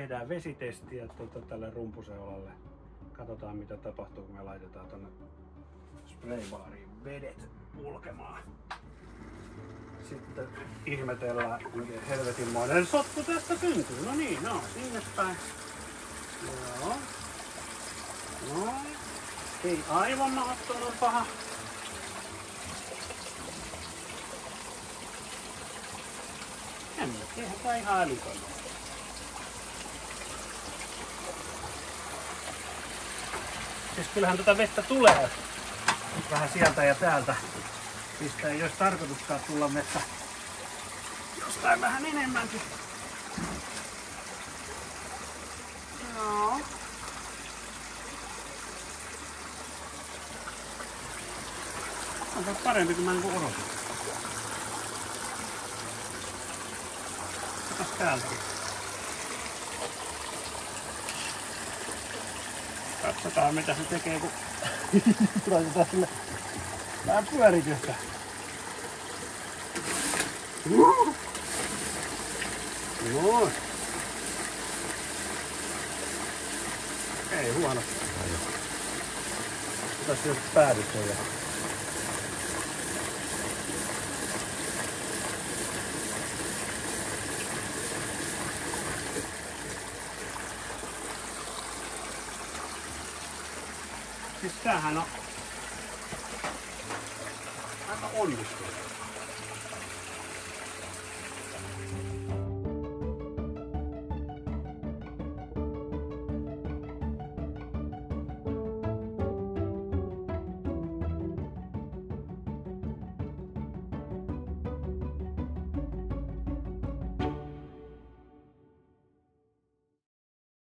tehdään vesitestiä tälle rumpuseulalle. Katsotaan mitä tapahtuu, kun me laitetaan tonne spraybaariin vedet kulkemaan. Sitten ihmetellään, miten helvetinmoinen sotku tästä syntyy. No niin, no, sinne päin. Joo. No, ei aivan mahdottoman paha. Eihän tää ihan älytön. Siis kyllähän tätä vettä tulee vähän sieltä ja täältä. Mistä ei olisi tarkoituskaan tulla vettä jostain vähän enemmänkin. Joo. On parempi kuin mä niinku odotin. Katos täältä. Katsotaan mitä se tekee, kun laitetaan sille vähän pyöritystä. Noin. Ei huono. Tässä jos päädyt on jo. Siis tämähän on aika onnistunut.